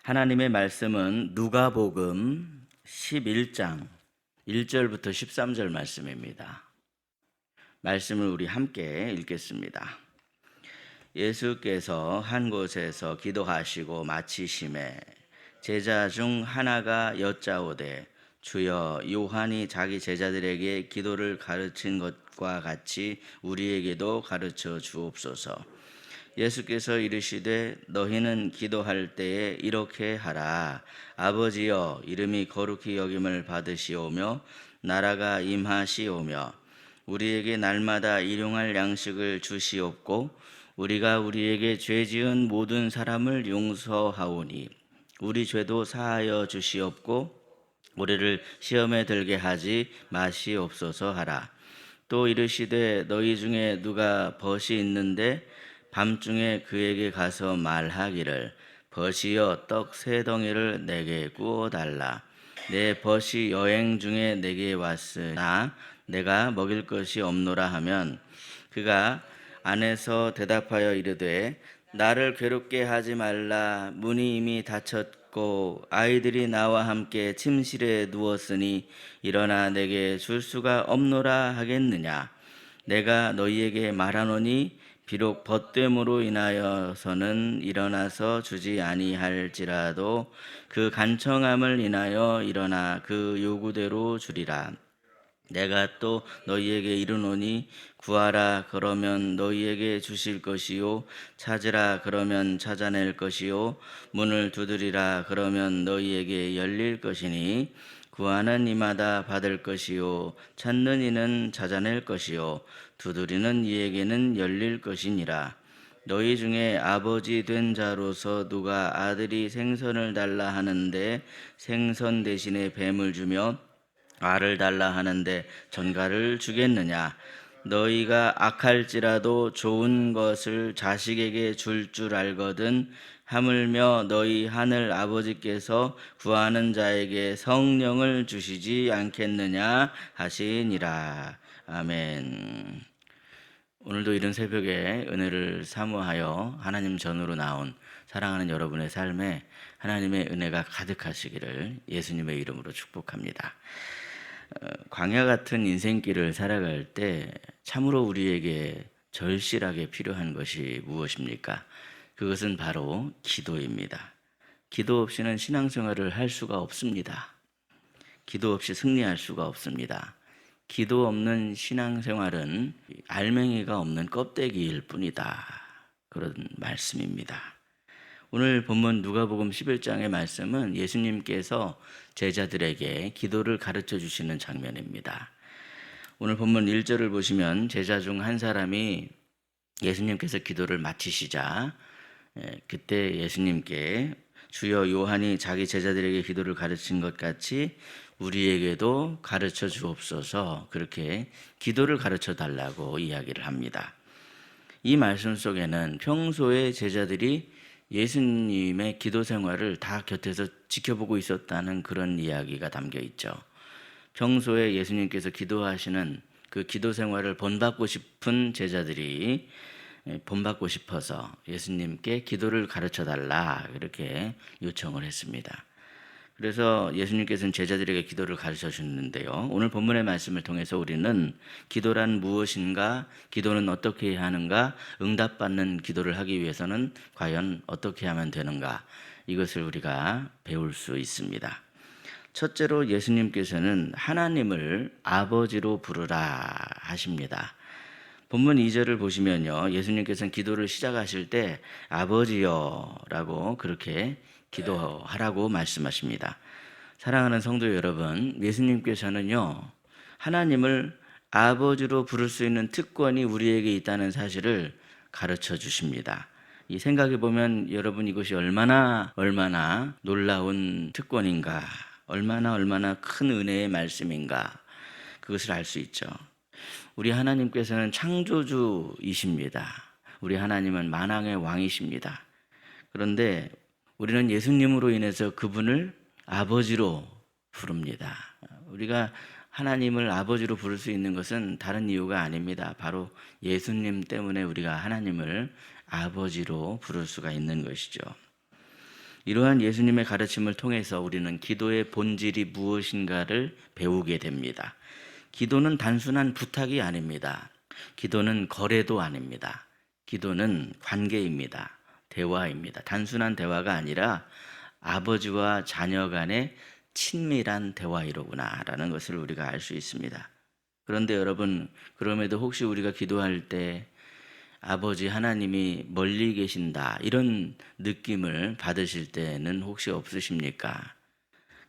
하나님의 말씀은 누가복음 11장 1절부터 13절 말씀입니다. 말씀을 우리 함께 읽겠습니다. 예수께서 한 곳에서 기도하시고 마치심에 제자 중 하나가 여짜오되 주여, 요한이 자기 제자들에게 기도를 가르친 것과 같이 우리에게도 가르쳐 주옵소서. 예수께서 이르시되 너희는 기도할 때에 이렇게 하라. 아버지여, 이름이 거룩히 여김을 받으시오며 나라가 임하시오며 우리에게 날마다 일용할 양식을 주시옵고 우리가 우리에게 죄 지은 모든 사람을 용서하오니 우리 죄도 사하여 주시옵고 우리를 시험에 들게 하지 마시옵소서 하라. 또 이르시되 너희 중에 누가 벗이 있는데 밤중에 그에게 가서 말하기를 벗이여, 떡 세 덩이를 내게 구워 달라. 내 벗이 여행 중에 내게 왔으나 내가 먹일 것이 없노라 하면 그가 안에서 대답하여 이르되 나를 괴롭게 하지 말라. 문이 이미 닫혔고 아이들이 나와 함께 침실에 누웠으니 일어나 내게 줄 수가 없노라 하겠느냐. 내가 너희에게 말하노니 비록 벗됨으로 인하여서는 일어나서 주지 아니할지라도 그 간청함을 인하여 일어나 그 요구대로 주리라. 내가 또 너희에게 이르노니 구하라 그러면 너희에게 주실 것이요, 찾으라 그러면 찾아낼 것이요, 문을 두드리라 그러면 너희에게 열릴 것이니 구하는 이마다 받을 것이요, 찾는 이는 찾아낼 것이요, 두드리는 이에게는 열릴 것이니라. 너희 중에 아버지 된 자로서 누가 아들이 생선을 달라 하는데 생선 대신에 뱀을 주며 알을 달라 하는데 전갈을 주겠느냐. 너희가 악할지라도 좋은 것을 자식에게 줄 알거든 하물며 너희 하늘 아버지께서 구하는 자에게 성령을 주시지 않겠느냐 하시니라. 아멘. 오늘도 이른 새벽에 은혜를 사모하여 하나님 전으로 나온 사랑하는 여러분의 삶에 하나님의 은혜가 가득하시기를 예수님의 이름으로 축복합니다. 광야 같은 인생길을 살아갈 때 참으로 우리에게 절실하게 필요한 것이 무엇입니까? 그것은 바로 기도입니다. 기도 없이는 신앙생활을 할 수가 없습니다. 기도 없이 승리할 수가 없습니다. 기도 없는 신앙생활은 알맹이가 없는 껍데기일 뿐이다. 그런 말씀입니다. 오늘 본문 누가복음 11장의 말씀은 예수님께서 제자들에게 기도를 가르쳐 주시는 장면입니다. 오늘 본문 1절을 보시면 제자 중 한 사람이 예수님께서 기도를 마치시자 그때 예수님께 주여, 요한이 자기 제자들에게 기도를 가르친 것 같이 우리에게도 가르쳐 주옵소서, 그렇게 기도를 가르쳐 달라고 이야기를 합니다. 이 말씀 속에는 평소에 제자들이 예수님의 기도 생활을 다 곁에서 지켜보고 있었다는 그런 이야기가 담겨 있죠. 평소에 예수님께서 기도하시는 그 기도 생활을 본받고 싶은 제자들이 본받고 싶어서 예수님께 기도를 가르쳐 달라 그렇게 요청을 했습니다. 그래서 예수님께서는 제자들에게 기도를 가르쳐 주는데요. 오늘 본문의 말씀을 통해서 우리는 기도란 무엇인가, 기도는 어떻게 해야 하는가, 응답받는 기도를 하기 위해서는 과연 어떻게 하면 되는가, 이것을 우리가 배울 수 있습니다. 첫째로 예수님께서는 하나님을 아버지로 부르라 하십니다. 본문 2절을 보시면요, 예수님께서는 기도를 시작하실 때 아버지여 라고 그렇게 기도하라고 말씀하십니다. 사랑하는 성도 여러분, 예수님께서는요, 하나님을 아버지로 부를 수 있는 특권이 우리에게 있다는 사실을 가르쳐 주십니다. 이 생각해 보면 여러분, 이것이 얼마나 놀라운 특권인가, 얼마나 큰 은혜의 말씀인가, 그것을 알 수 있죠. 우리 하나님께서는 창조주이십니다. 우리 하나님은 만왕의 왕이십니다. 그런데 우리는 예수님으로 인해서 그분을 아버지로 부릅니다. 우리가 하나님을 아버지로 부를 수 있는 것은 다른 이유가 아닙니다. 바로 예수님 때문에 우리가 하나님을 아버지로 부를 수가 있는 것이죠. 이러한 예수님의 가르침을 통해서 우리는 기도의 본질이 무엇인가를 배우게 됩니다. 기도는 단순한 부탁이 아닙니다. 기도는 거래도 아닙니다. 기도는 관계입니다. 대화입니다. 단순한 대화가 아니라 아버지와 자녀 간의 친밀한 대화이로구나라는 것을 우리가 알 수 있습니다. 그런데 여러분, 그럼에도 혹시 우리가 기도할 때 아버지 하나님이 멀리 계신다 이런 느낌을 받으실 때는 혹시 없으십니까?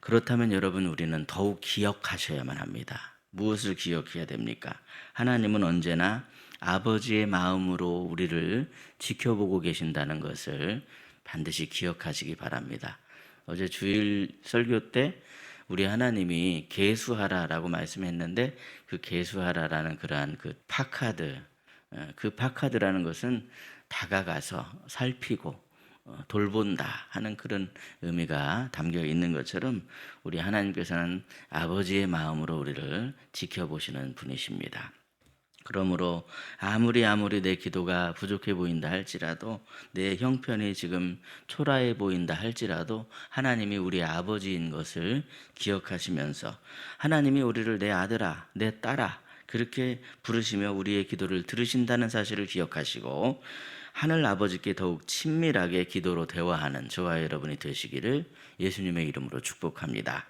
그렇다면 여러분, 우리는 더욱 기억하셔야만 합니다. 무엇을 기억해야 됩니까? 하나님은 언제나 아버지의 마음으로 우리를 지켜보고 계신다는 것을 반드시 기억하시기 바랍니다. 어제 주일 설교 때 우리 하나님이 계수하라라고 말씀했는데, 그 계수하라라는 그러한 그 파카드, 그 파카드라는 것은 다가가서 살피고 돌본다 하는 그런 의미가 담겨 있는 것처럼, 우리 하나님께서는 아버지의 마음으로 우리를 지켜보시는 분이십니다. 그러므로 아무리 내 기도가 부족해 보인다 할지라도, 내 형편이 지금 초라해 보인다 할지라도 하나님이 우리 아버지인 것을 기억하시면서, 하나님이 우리를 내 아들아, 내 딸아 그렇게 부르시며 우리의 기도를 들으신다는 사실을 기억하시고, 하늘 아버지께 더욱 친밀하게 기도로 대화하는 저와 여러분이 되시기를 예수님의 이름으로 축복합니다.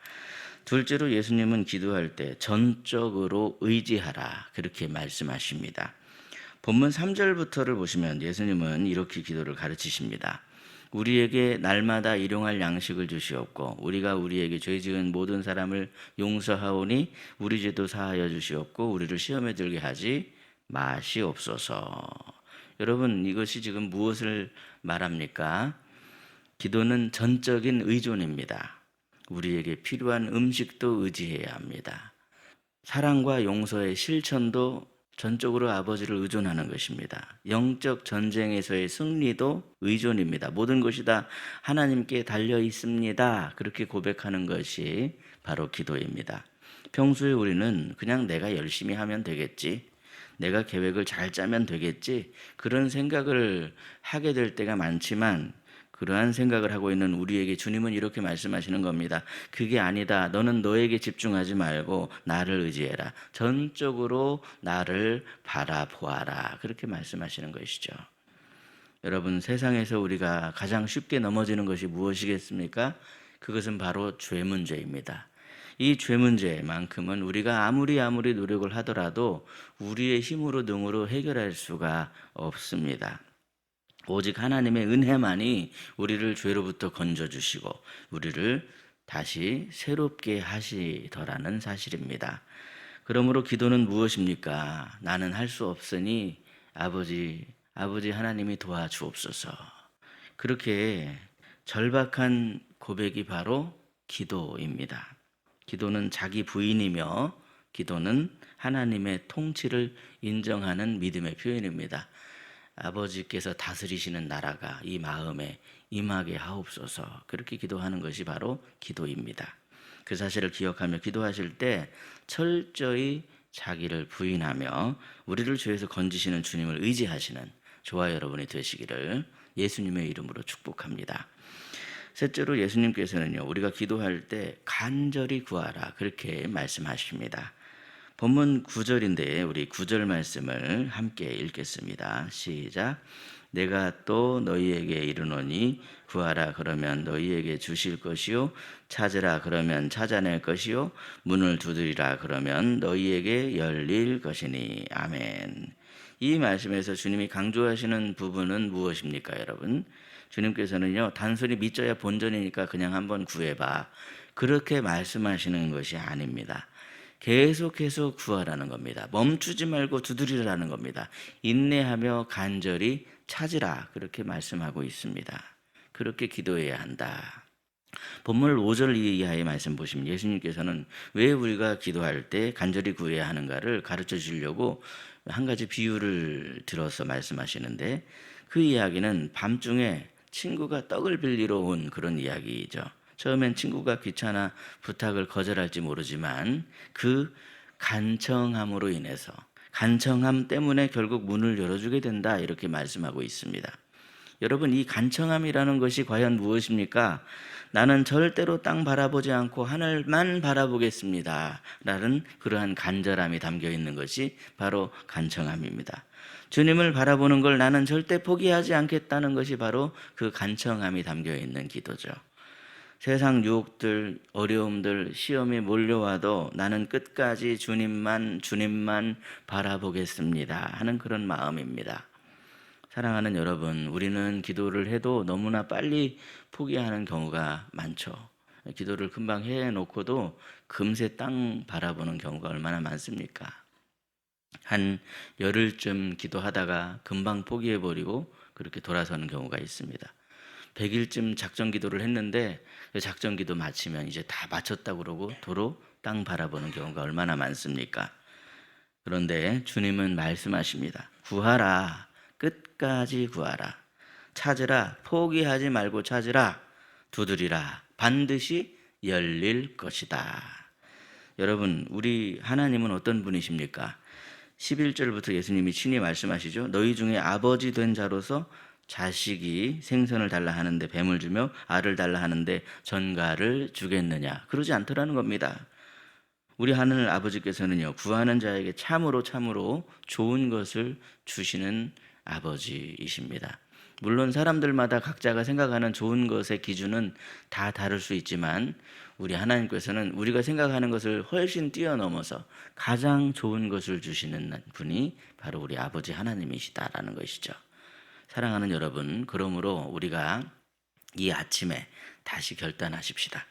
둘째로, 예수님은 기도할 때 전적으로 의지하라 그렇게 말씀하십니다. 본문 3절부터를 보시면 예수님은 이렇게 기도를 가르치십니다. 우리에게 날마다 일용할 양식을 주시옵고, 우리가 우리에게 죄 지은 모든 사람을 용서하오니 우리 죄도 사하여 주시옵고, 우리를 시험에 들게 하지 마시옵소서. 여러분, 이것이 지금 무엇을 말합니까? 기도는 전적인 의존입니다. 우리에게 필요한 음식도 의지해야 합니다. 사랑과 용서의 실천도 전적으로 아버지를 의존하는 것입니다. 영적 전쟁에서의 승리도 의존입니다. 모든 것이 다 하나님께 달려 있습니다. 그렇게 고백하는 것이 바로 기도입니다. 평소에 우리는 그냥 내가 열심히 하면 되겠지, 내가 계획을 잘 짜면 되겠지, 그런 생각을 하게 될 때가 많지만, 그러한 생각을 하고 있는 우리에게 주님은 이렇게 말씀하시는 겁니다. 그게 아니다. 너는 너에게 집중하지 말고 나를 의지해라. 전적으로 나를 바라보아라. 그렇게 말씀하시는 것이죠. 여러분, 세상에서 우리가 가장 쉽게 넘어지는 것이 무엇이겠습니까? 그것은 바로 죄 문제입니다. 이 죄 문제만큼은 우리가 아무리 노력을 하더라도 우리의 힘으로 능으로 해결할 수가 없습니다. 오직 하나님의 은혜만이 우리를 죄로부터 건져주시고 우리를 다시 새롭게 하시더라는 사실입니다. 그러므로 기도는 무엇입니까? 나는 할 수 없으니 아버지 하나님이 도와주옵소서. 그렇게 절박한 고백이 바로 기도입니다. 기도는 자기 부인이며, 기도는 하나님의 통치를 인정하는 믿음의 표현입니다. 아버지께서 다스리시는 나라가 이 마음에 임하게 하옵소서. 그렇게 기도하는 것이 바로 기도입니다. 그 사실을 기억하며 기도하실 때 철저히 자기를 부인하며 우리를 죄에서 건지시는 주님을 의지하시는 저와 여러분이 되시기를 예수님의 이름으로 축복합니다. 셋째로, 예수님께서는요, 우리가 기도할 때 간절히 구하라 그렇게 말씀하십니다. 본문 9절인데 우리 9절 말씀을 함께 읽겠습니다. 시작. 내가 또 너희에게 이르노니 구하라 그러면 너희에게 주실 것이요, 찾으라 그러면 찾아낼 것이요, 문을 두드리라 그러면 너희에게 열릴 것이니. 아멘. 이 말씀에서 주님이 강조하시는 부분은 무엇입니까, 여러분? 주님께서는요, 단순히 믿져야 본전이니까 그냥 한번 구해봐 그렇게 말씀하시는 것이 아닙니다. 계속해서 구하라는 겁니다. 멈추지 말고 두드리라는 겁니다. 인내하며 간절히 찾으라 그렇게 말씀하고 있습니다. 그렇게 기도해야 한다. 본문 5절 이하의 말씀 보시면 예수님께서는 왜 우리가 기도할 때 간절히 구해야 하는가를 가르쳐 주려고 한 가지 비유를 들어서 말씀하시는데, 그 이야기는 밤중에 친구가 떡을 빌리러 온 그런 이야기죠. 처음엔 친구가 귀찮아 부탁을 거절할지 모르지만 그 간청함으로 인해서, 간청함 때문에 결국 문을 열어주게 된다 이렇게 말씀하고 있습니다. 여러분, 이 간청함이라는 것이 과연 무엇입니까? 나는 절대로 땅 바라보지 않고 하늘만 바라보겠습니다 라는 그러한 간절함이 담겨 있는 것이 바로 간청함입니다. 주님을 바라보는 걸 나는 절대 포기하지 않겠다는 것이 바로 그 간청함이 담겨 있는 기도죠. 세상 유혹들, 어려움들, 시험이 몰려와도 나는 끝까지 주님만 바라보겠습니다 하는 그런 마음입니다. 사랑하는 여러분, 우리는 기도를 해도 너무나 빨리 포기하는 경우가 많죠. 기도를 금방 해놓고도 금세 땅 바라보는 경우가 얼마나 많습니까? 한 열흘쯤 기도하다가 금방 포기해버리고 그렇게 돌아서는 경우가 있습니다. 100일쯤 작전 기도를 했는데 작전 기도 마치면 이제 다 마쳤다고 그러고 도로 땅 바라보는 경우가 얼마나 많습니까? 그런데 주님은 말씀하십니다. 구하라. 끝까지 구하라. 찾으라. 포기하지 말고 찾으라. 두드리라. 반드시 열릴 것이다. 여러분, 우리 하나님은 어떤 분이십니까? 11절부터 예수님이 친히 말씀하시죠. 너희 중에 아버지 된 자로서 자식이 생선을 달라 하는데 뱀을 주며 알을 달라 하는데 전갈을 주겠느냐. 그러지 않더라는 겁니다. 우리 하늘 아버지께서는요, 구하는 자에게 참으로 좋은 것을 주시는 아버지이십니다. 물론 사람들마다 각자가 생각하는 좋은 것의 기준은 다 다를 수 있지만 우리 하나님께서는 우리가 생각하는 것을 훨씬 뛰어넘어서 가장 좋은 것을 주시는 분이 바로 우리 아버지 하나님이시다라는 것이죠. 사랑하는 여러분, 그러므로 우리가 이 아침에 다시 결단하십시다.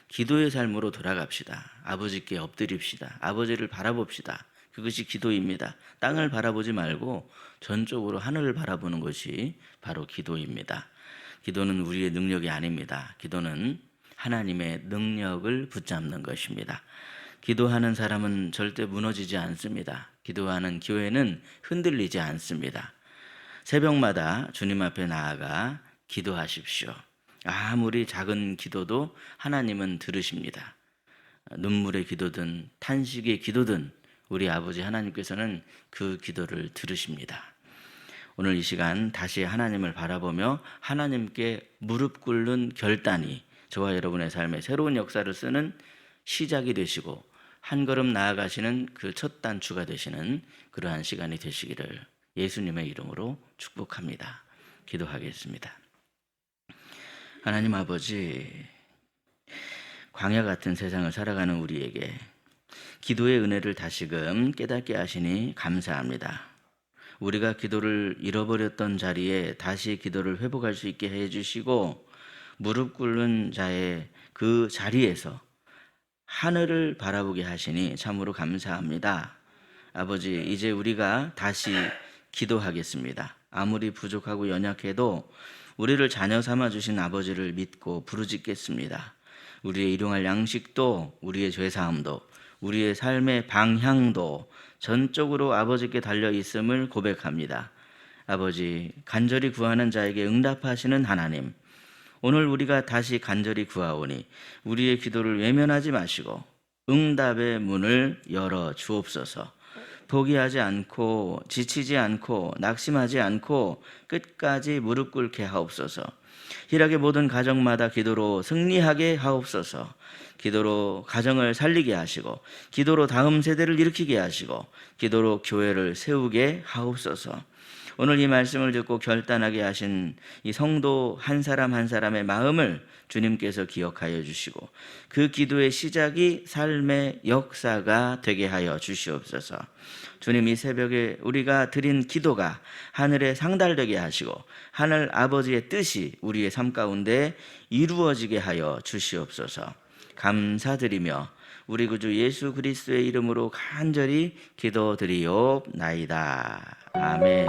기도의 삶으로 돌아갑시다. 아버지께 엎드립시다. 아버지를 바라봅시다. 그것이 기도입니다. 땅을 바라보지 말고 전적으로 하늘을 바라보는 것이 바로 기도입니다. 기도는 우리의 능력이 아닙니다. 기도는 하나님의 능력을 붙잡는 것입니다. 기도하는 사람은 절대 무너지지 않습니다. 기도하는 교회는 흔들리지 않습니다. 새벽마다 주님 앞에 나아가 기도하십시오. 아무리 작은 기도도 하나님은 들으십니다. 눈물의 기도든 탄식의 기도든 우리 아버지 하나님께서는 그 기도를 들으십니다. 오늘 이 시간 다시 하나님을 바라보며 하나님께 무릎 꿇는 결단이 저와 여러분의 삶에 새로운 역사를 쓰는 시작이 되시고 한 걸음 나아가시는 그 첫 단추가 되시는 그러한 시간이 되시기를 예수님의 이름으로 축복합니다. 기도하겠습니다. 하나님 아버지, 광야 같은 세상을 살아가는 우리에게 기도의 은혜를 다시금 깨닫게 하시니 감사합니다. 우리가 기도를 잃어버렸던 자리에 다시 기도를 회복할 수 있게 해주시고 무릎 꿇는 자의 그 자리에서 하늘을 바라보게 하시니 참으로 감사합니다. 아버지, 이제 우리가 다시 기도하겠습니다. 아무리 부족하고 연약해도 우리를 자녀 삼아 주신 아버지를 믿고 부르짖겠습니다. 우리의 일용할 양식도, 우리의 죄사함도, 우리의 삶의 방향도 전적으로 아버지께 달려 있음을 고백합니다. 아버지, 간절히 구하는 자에게 응답하시는 하나님, 오늘 우리가 다시 간절히 구하오니 우리의 기도를 외면하지 마시고 응답의 문을 열어 주옵소서. 포기하지 않고 지치지 않고 낙심하지 않고 끝까지 무릎 꿇게 하옵소서. 희락의 모든 가정마다 기도로 승리하게 하옵소서. 기도로 가정을 살리게 하시고 기도로 다음 세대를 일으키게 하시고 기도로 교회를 세우게 하옵소서. 오늘 이 말씀을 듣고 결단하게 하신 이 성도 한 사람 한 사람의 마음을 주님께서 기억하여 주시고 그 기도의 시작이 삶의 역사가 되게 하여 주시옵소서. 주님, 이 새벽에 우리가 드린 기도가 하늘에 상달되게 하시고 하늘 아버지의 뜻이 우리의 삶 가운데 이루어지게 하여 주시옵소서. 감사드리며 우리 구주 예수 그리스도의 이름으로 간절히 기도드리옵나이다. 아멘.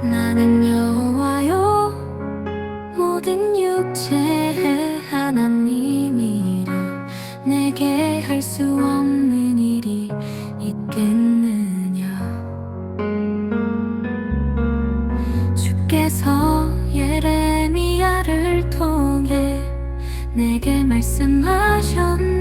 나는 여호와여 모든 육체의 하나님이라. 내게 할 수 없는 일이 있겠느냐. 주께서 예레미야를 통해 내게 말씀하셨네.